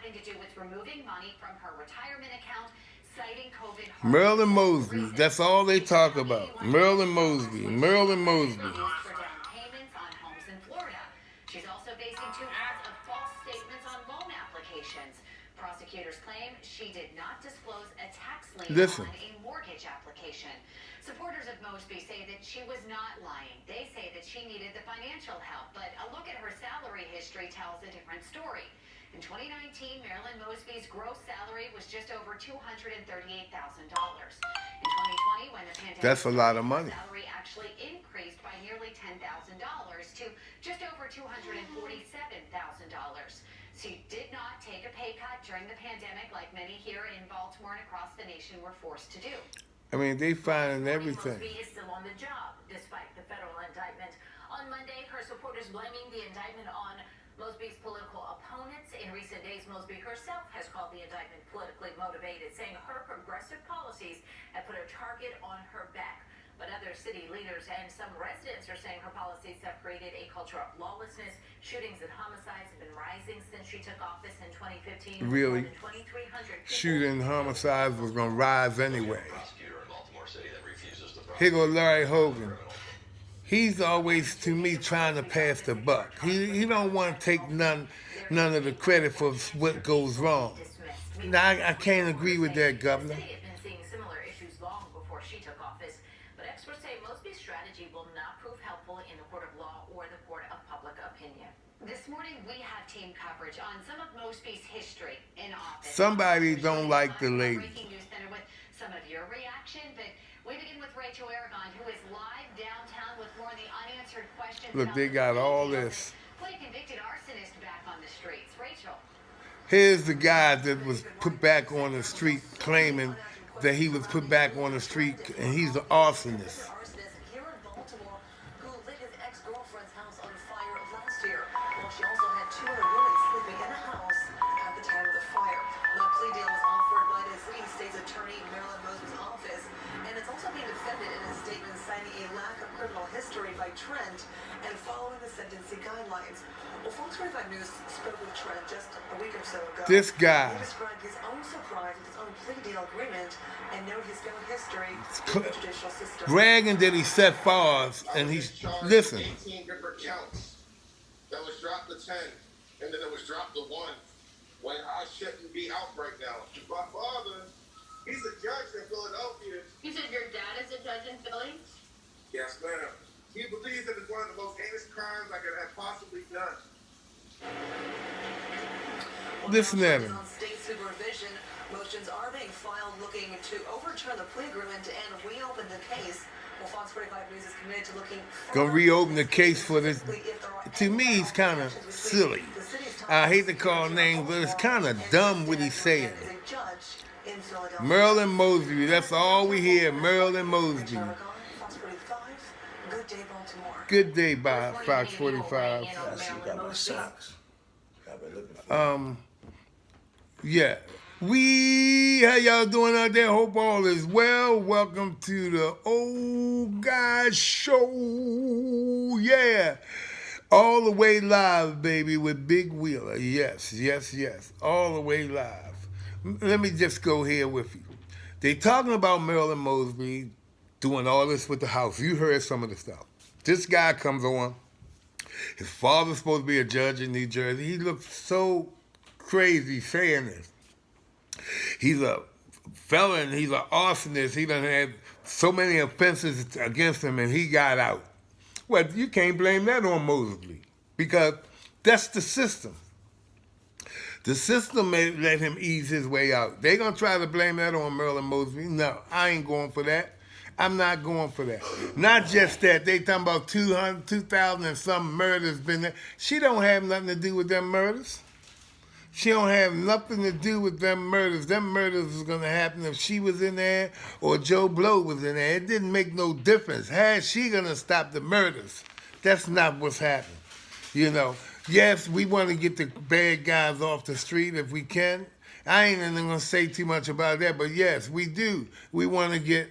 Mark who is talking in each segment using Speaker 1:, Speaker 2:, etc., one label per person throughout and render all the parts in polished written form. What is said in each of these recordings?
Speaker 1: having to do with removing money from her retirement account, citing COVID.
Speaker 2: Marilyn Mosby, that's all they talk about. Marilyn Mosby, Marilyn Mosby.
Speaker 1: For down payments on homes in Florida. She's also facing 2 counts of false statements on loan applications. Prosecutors claim she did not disclose a tax lien on a mortgage application. Supporters of Mosby say that she was not lying. They say that she needed the financial help, but a look at her salary history tells a different story. In 2019, Marilyn Mosby's gross salary was just over $238,000. In 2020, when the pandemic
Speaker 2: That's a lot of money.
Speaker 1: Her salary actually increased by nearly $10,000 to just over $247,000. She did not take a pay cut during the pandemic like many here in Baltimore and across the nation were forced to do.
Speaker 2: I mean, they finding everything.
Speaker 1: Mosby is still on the job, despite the federal indictment. On Monday, her supporters blaming the indictment on Mosby's political opponents. In recent days, Mosby herself has called the indictment politically motivated, saying her progressive policies have put a target on her back. But other city leaders and some residents are saying her policies have created a culture of lawlessness. Shootings and homicides have been rising since she took office in 2015.
Speaker 2: Really? Shooting and homicides was going to rise anyway. Here goes Larry Hogan. He's always, to me, trying to pass the buck. He don't want to take none of the credit for what goes wrong. Now, I can't agree with that, Governor.
Speaker 1: Strategy will not prove helpful in the court of law or the court of public opinion. This morning we have team coverage on some of Mosby's history in office.
Speaker 2: Somebody don't like the lady.
Speaker 1: Breaking news center with some of your reaction, but we begin with Rachel Aragon, who is live downtown with more of the unanswered questions.
Speaker 2: Look, they got all this.
Speaker 1: Play convicted arsonist back on the streets. Rachel.
Speaker 2: Here's the guy that was put back on the street claiming that he was put back on the street and he's an arsonist.
Speaker 3: She also had 2 other women sleeping in a house at the time of the fire. No plea deal was offered by the city state's attorney, Marilyn Mosby's office, and it's also being defended in a statement citing a lack of criminal history by Trent and following the sentencing guidelines. Well, Fox 45 News spoke with Trent just a week or so ago.
Speaker 2: This guy.
Speaker 3: He described his own surprise with his own plea deal agreement and noted his own history in the judicial system.
Speaker 2: Bragging that he set fires and he's listen.
Speaker 4: 18 different counts. That was dropped to 10, and then it was dropped to 1, when I shouldn't be out right now. My father, he's a judge in Philadelphia.
Speaker 1: You said your dad is a judge in Philly?
Speaker 4: Yes, ma'am. He believes that it's one of the most heinous crimes I could have possibly done.
Speaker 2: Listen at him.
Speaker 3: On state supervision, motions are being filed looking to overturn the plea agreement and reopen the case. Well, Fox 45 News is committed to looking.
Speaker 2: Gonna reopen the case for this. To me, he's kind of silly. I hate to call names, but it's kind of dumb what he's saying. Marilyn Mosby, that's all we hear. Marilyn Mosby.
Speaker 3: Good day, Baltimore.
Speaker 2: Good day, by Fox 45. Yeah. How y'all doing out there? Hope all is well. Welcome to the Old Guys Show. Yeah. All the way live, baby, with Big Wheeler. Yes. All the way live. Let me just go here with you. They talking about Marilyn Mosby doing all this with the house. You heard some of the stuff. This guy comes on. His father's supposed to be a judge in New Jersey. He looks so crazy saying this. He's a felon. He's an arsonist. He done had so many offenses against him, and he got out. Well, you can't blame that on Mosby because that's the system. The system may let him ease his way out. They gonna try to blame that on Marilyn Mosby. No, I ain't going for that. I'm not going for that. Not just that. They talking about 2,000 and some murders been there. She don't have nothing to do with them murders. She don't have nothing to do with them murders. Them murders was going to happen if she was in there or Joe Blow was in there. It didn't make no difference. How is she going to stop the murders? That's not what's happening. You know, yes, we want to get the bad guys off the street if we can. I ain't even going to say too much about that, but yes, we do. We want to get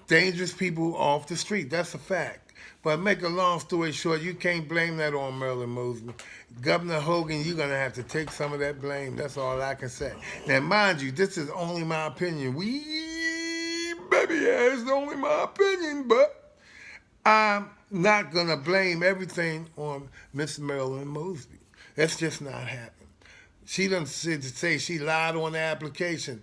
Speaker 2: dangerous people off the street. That's a fact. But make a long story short, you can't blame that on Marilyn Mosby. Governor Hogan, you're going to have to take some of that blame. That's all I can say. Now, mind you, this is only my opinion. Baby, yeah, it's only my opinion, but I'm not going to blame everything on Miss Marilyn Mosby. That's just not happening. She done said to say she lied on the application.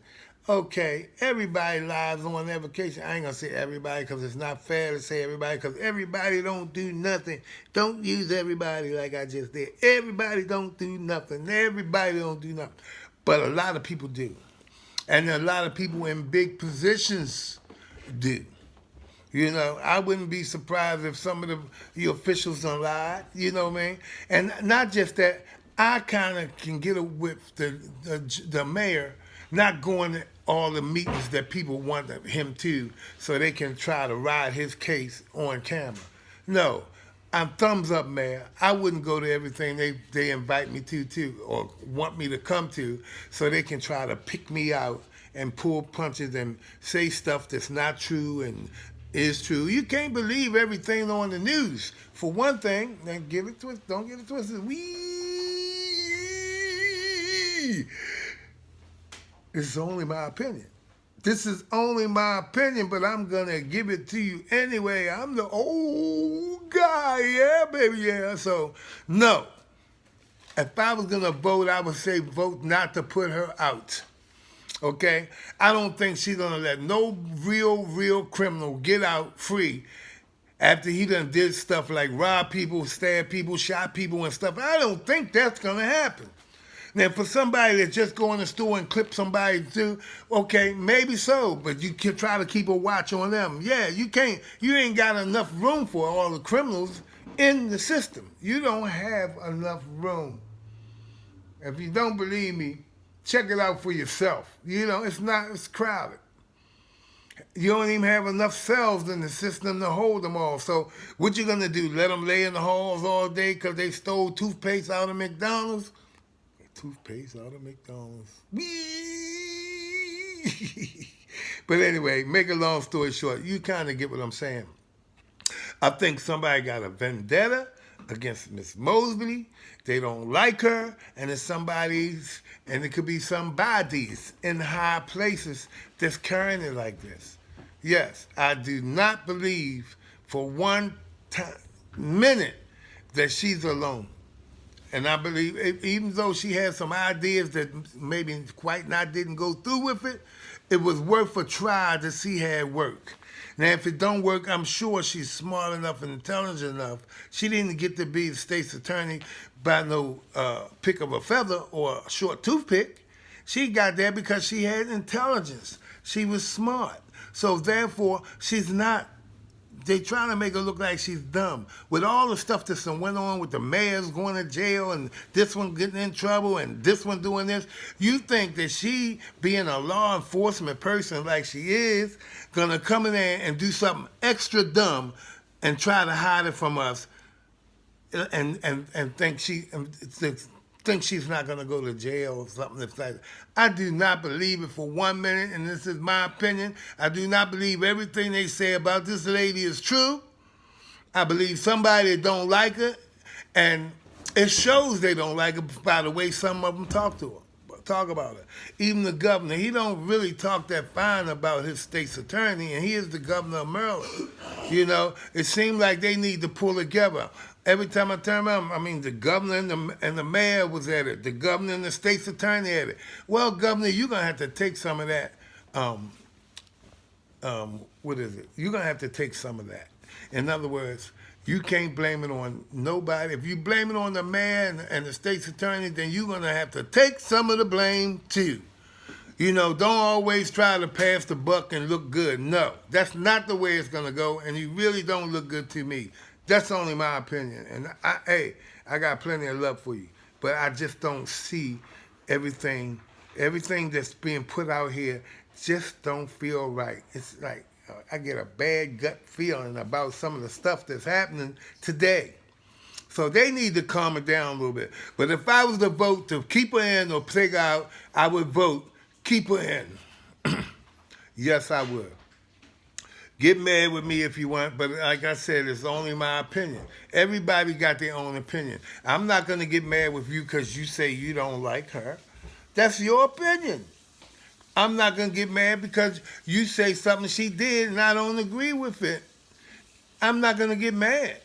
Speaker 2: Okay, everybody lies on the application. I ain't going to say everybody because it's not fair to say everybody because everybody don't do nothing. Don't use everybody like I just did. Everybody don't do nothing. Everybody don't do nothing. But a lot of people do. And a lot of people in big positions do. You know, I wouldn't be surprised if some of the officials done lied, you know what I mean? And not just that, I kind of can get with the mayor not going to all the meetings that people want him to so they can try to ride his case on camera. No, I'm thumbs up, Mayor. I wouldn't go to everything they invite me to or want me to come to so they can try to pick me out and pull punches and say stuff that's not true and is true. You can't believe everything on the news. For one thing, now don't get it twisted. This is only my opinion. This is only my opinion, but I'm going to give it to you anyway. I'm the old guy, yeah, baby, yeah. So, no. If I was going to vote, I would say vote not to put her out. Okay? I don't think she's going to let no real criminal get out free after he done did stuff like rob people, stab people, shot people and stuff. I don't think that's going to happen. Now, for somebody that just go in the store and clip somebody too, okay, maybe so, but you can try to keep a watch on them. Yeah, you ain't got enough room for all the criminals in the system. You don't have enough room. If you don't believe me, check it out for yourself. You know, it's crowded. You don't even have enough cells in the system to hold them all. So what you gonna do, let them lay in the halls all day because they stole toothpaste out of McDonald's? Toothpaste out of McDonald's. But anyway, make a long story short, you kind of get what I'm saying. I think somebody got a vendetta against Miss Mosby. They don't like her, and it could be somebody's in high places that's carrying it like this. Yes, I do not believe for one minute that she's alone. And I believe, even though she had some ideas that maybe didn't go through with it, it was worth a try to see how it work. Now, if it don't work, I'm sure she's smart enough and intelligent enough. She didn't get to be the state's attorney by no pick of a feather or a short toothpick. She got there because she had intelligence. She was smart. So therefore, she's not. They trying to make her look like she's dumb. With all the stuff that's went on with the mayors going to jail and this one getting in trouble and this one doing this, you think that she, being a law enforcement person like she is, gonna come in there and do something extra dumb and try to hide it from us and think she's not going to go to jail or something like that. I do not believe it for 1 minute, and this is my opinion. I do not believe everything they say about this lady is true. I believe somebody that don't like her, and it shows they don't like her by the way some of them talk about her. Even the governor, he don't really talk that fine about his state's attorney, and he is the governor of Maryland. You know, it seems like they need to pull together. Every time I turn around, I mean, the governor and the mayor was at it. The governor and the state's attorney at it. Well, governor, you're going to have to take some of that. What is it? You're going to have to take some of that. In other words, you can't blame it on nobody. If you blame it on the mayor and the state's attorney, then you're going to have to take some of the blame, too. You know, don't always try to pass the buck and look good. No, that's not the way it's going to go, and you really don't look good to me. That's only my opinion. And I got plenty of love for you. But I just don't see everything that's being put out here just don't feel right. It's like I get a bad gut feeling about some of the stuff that's happening today. So they need to calm it down a little bit. But if I was to vote to keep her in or take her out, I would vote keep her in. Yes, I would. Get mad with me if you want, but like I said, it's only my opinion. Everybody got their own opinion. I'm not going to get mad with you because you say you don't like her. That's your opinion. I'm not going to get mad because you say something she did and I don't agree with it. I'm not going to get mad.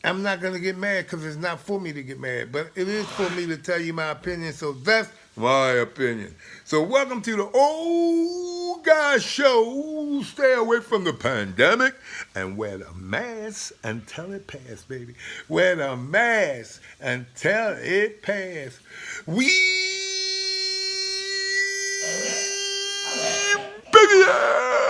Speaker 2: I'm not going to get mad because it's not for me to get mad, but it is for me to tell you my opinion, so that's my opinion. So welcome to the Old Guy Show. Stay away from the pandemic and wear the mask until it pass, baby. Wear the mask until it pass. We baby.